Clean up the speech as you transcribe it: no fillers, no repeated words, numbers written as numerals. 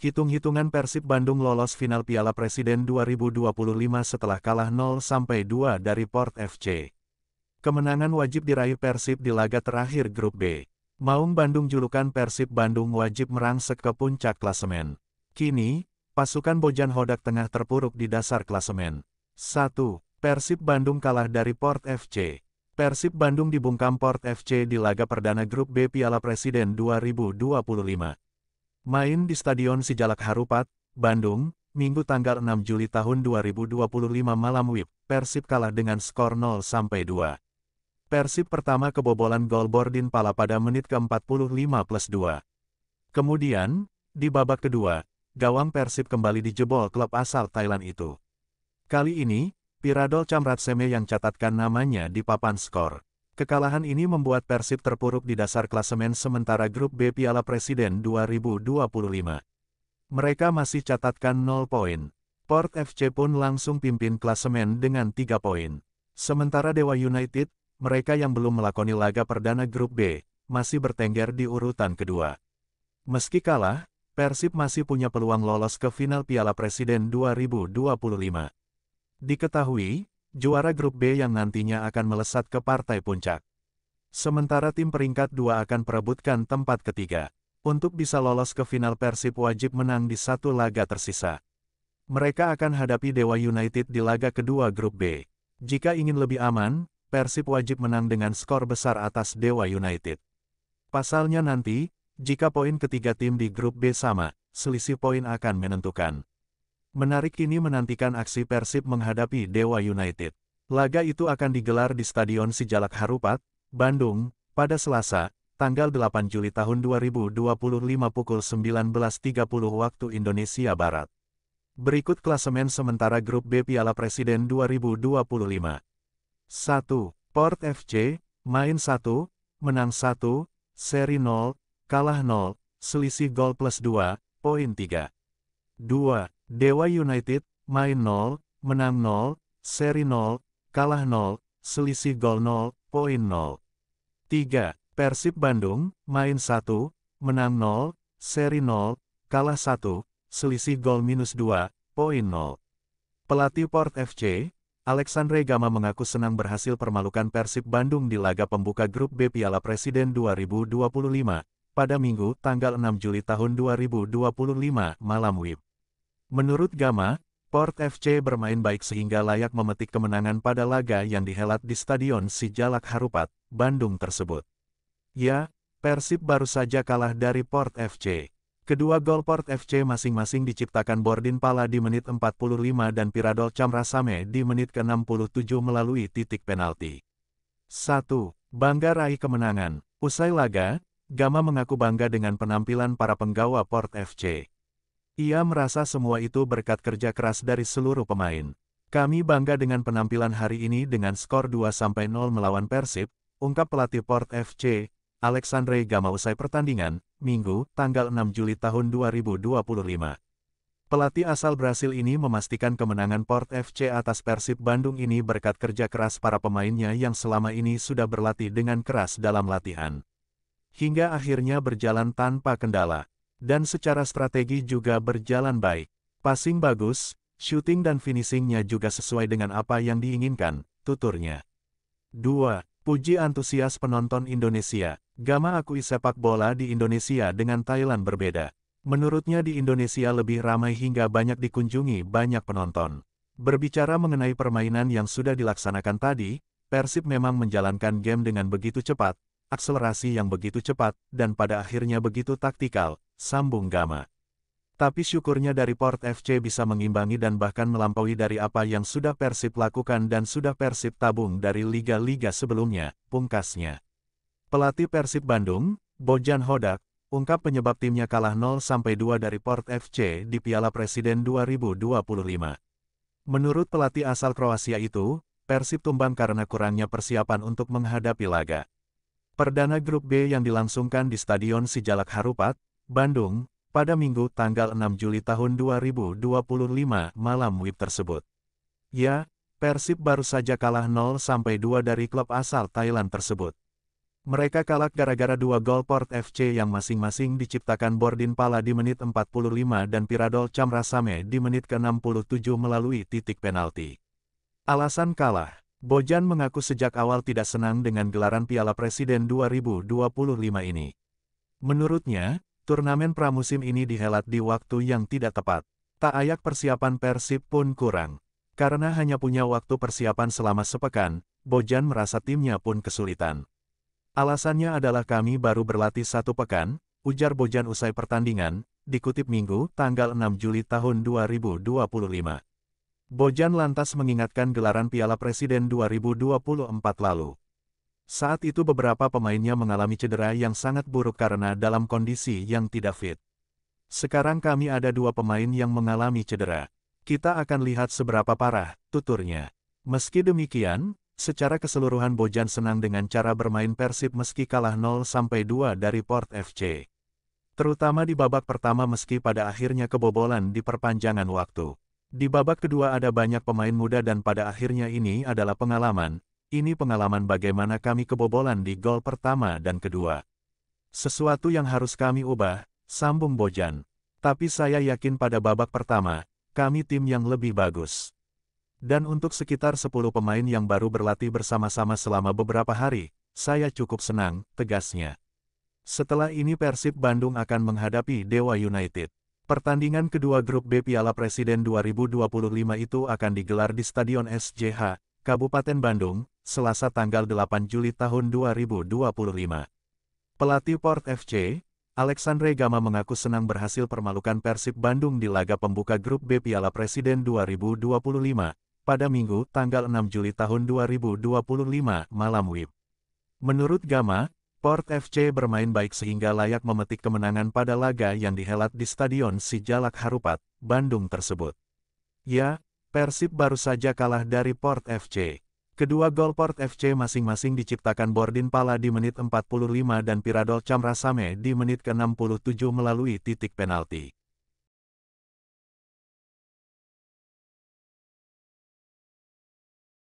Hitung-hitungan Persib Bandung lolos final Piala Presiden 2025 setelah kalah 0-2 dari Port FC. Kemenangan wajib diraih Persib di laga terakhir Grup B. Maung Bandung julukan Persib Bandung wajib merangsek ke puncak klasemen. Kini, pasukan Bojan Hodak tengah terpuruk di dasar klasemen. 1. Persib Bandung kalah dari Port FC. Persib Bandung dibungkam Port FC di laga perdana Grup B Piala Presiden 2025. Main di Stadion Sijalak Harupat, Bandung, Minggu tanggal 6 Juli tahun 2025 malam WIB, Persib kalah dengan skor 0-2. Persib pertama kebobolan gol Bordin Pala pada menit ke-45+2. Kemudian, di babak kedua, gawang Persib kembali dijebol klub asal Thailand itu. Kali ini, Piradol Chamratseme yang catatkan namanya di papan skor. Kekalahan ini membuat Persib terpuruk di dasar klasemen sementara Grup B Piala Presiden 2025. Mereka masih catatkan 0 poin. Port FC pun langsung pimpin klasemen dengan 3 poin. Sementara Dewa United, mereka yang belum melakoni laga perdana Grup B, masih bertengger di urutan kedua. Meski kalah, Persib masih punya peluang lolos ke final Piala Presiden 2025. Diketahui, juara Grup B yang nantinya akan melesat ke partai puncak. Sementara tim peringkat 2 akan perebutkan tempat ketiga. Untuk bisa lolos ke final Persib wajib menang di satu laga tersisa. Mereka akan hadapi Dewa United di laga kedua Grup B. Jika ingin lebih aman, Persib wajib menang dengan skor besar atas Dewa United. Pasalnya nanti, jika poin ketiga tim di Grup B sama, selisih poin akan menentukan. Menarik ini menantikan aksi Persib menghadapi Dewa United. Laga itu akan digelar di Stadion Sijalak Harupat, Bandung, pada Selasa, tanggal 8 Juli tahun 2025 pukul 19.30 waktu Indonesia Barat. Berikut klasemen sementara Grup B Piala Presiden 2025. 1. Port FC, main 1, menang 1, seri 0, kalah 0, selisih gol plus 2, poin 3. 2. Dewa United, main 0, menang 0, seri 0, kalah 0, selisih gol 0, poin 0. 3. Persib Bandung, main 1, menang 0, seri 0, kalah 1, selisih gol minus 2, poin 0. Pelatih Port FC, Alexandre Gama mengaku senang berhasil permalukan Persib Bandung di laga pembuka Grup B Piala Presiden 2025, pada Minggu tanggal 6 Juli tahun 2025 malam WIB. Menurut Gama, Port FC bermain baik sehingga layak memetik kemenangan pada laga yang dihelat di Stadion Sijalak Harupat, Bandung tersebut. Ya, Persib baru saja kalah dari Port FC. Kedua gol Port FC masing-masing diciptakan Bordin Pala di menit 45 dan Piradol Chamratsame di menit ke-67 melalui titik penalti. 1. Bangga raih kemenangan. Usai laga, Gama mengaku bangga dengan penampilan para penggawa Port FC. Ia merasa semua itu berkat kerja keras dari seluruh pemain. Kami bangga dengan penampilan hari ini dengan skor 2-0 melawan Persib, ungkap pelatih Port FC, Alexandre Gama usai pertandingan, Minggu, tanggal 6 Juli tahun 2025. Pelatih asal Brasil ini memastikan kemenangan Port FC atas Persib Bandung ini berkat kerja keras para pemainnya yang selama ini sudah berlatih dengan keras dalam latihan. Hingga akhirnya berjalan tanpa kendala. Dan secara strategi juga berjalan baik. Passing bagus, shooting dan finishingnya juga sesuai dengan apa yang diinginkan, tuturnya. 2. Puji antusias penonton Indonesia. Gama akui sepak bola di Indonesia dengan Thailand berbeda. Menurutnya di Indonesia lebih ramai hingga banyak dikunjungi banyak penonton. Berbicara mengenai permainan yang sudah dilaksanakan tadi, Persib memang menjalankan game dengan begitu cepat, akselerasi yang begitu cepat, dan pada akhirnya begitu taktikal, sambung Gama. Tapi syukurnya dari Port FC bisa mengimbangi dan bahkan melampaui dari apa yang sudah Persib lakukan dan sudah Persib tabung dari liga-liga sebelumnya, pungkasnya. Pelatih Persib Bandung, Bojan Hodak, ungkap penyebab timnya kalah 0-2 dari Port FC di Piala Presiden 2025. Menurut pelatih asal Kroasia itu, Persib tumbang karena kurangnya persiapan untuk menghadapi laga perdana Grup B yang dilangsungkan di Stadion Sijalak Harupat, Bandung, pada Minggu tanggal 6 Juli tahun 2025 malam WIB tersebut. Ya, Persib baru saja kalah 0-2 dari klub asal Thailand tersebut. Mereka kalah gara-gara dua gol Port FC yang masing-masing diciptakan Bordin Pala di menit 45 dan Piradol Camrasame di menit ke-67 melalui titik penalti. Alasan kalah, Bojan mengaku sejak awal tidak senang dengan gelaran Piala Presiden 2025 ini. Menurutnya, turnamen pramusim ini dihelat di waktu yang tidak tepat. Tak ayak persiapan Persib pun kurang. Karena hanya punya waktu persiapan selama sepekan, Bojan merasa timnya pun kesulitan. Alasannya adalah kami baru berlatih 1 pekan, ujar Bojan usai pertandingan, dikutip Minggu, tanggal 6 Juli tahun 2025. Bojan lantas mengingatkan gelaran Piala Presiden 2024 lalu. Saat itu beberapa pemainnya mengalami cedera yang sangat buruk karena dalam kondisi yang tidak fit. Sekarang kami ada 2 pemain yang mengalami cedera. Kita akan lihat seberapa parah, tuturnya. Meski demikian, secara keseluruhan Bojan senang dengan cara bermain Persib meski kalah 0-2 dari Port FC. Terutama di babak pertama meski pada akhirnya kebobolan di perpanjangan waktu. Di babak kedua ada banyak pemain muda dan pada akhirnya ini adalah pengalaman. Ini pengalaman bagaimana kami kebobolan di gol pertama dan kedua. Sesuatu yang harus kami ubah, sambung Bojan. Tapi saya yakin pada babak pertama, kami tim yang lebih bagus. Dan untuk sekitar 10 pemain yang baru berlatih bersama-sama selama beberapa hari, saya cukup senang, tegasnya. Setelah ini Persib Bandung akan menghadapi Dewa United. Pertandingan kedua grup B Piala Presiden 2025 itu akan digelar di Stadion SJH, Kabupaten Bandung, Selasa tanggal 8 Juli tahun 2025. Pelatih Port FC, Alexandre Gama mengaku senang berhasil permalukan Persib Bandung di laga pembuka grup B Piala Presiden 2025. Pada Minggu, tanggal 6 Juli tahun 2025, malam WIB. Menurut Gama, Port FC bermain baik sehingga layak memetik kemenangan pada laga yang dihelat di Stadion Sijalak Harupat, Bandung tersebut. Ya, Persib baru saja kalah dari Port FC. Kedua gol Port FC masing-masing diciptakan Bordin Pala di menit 45 dan Piradol Camrasame di menit ke-67 melalui titik penalti.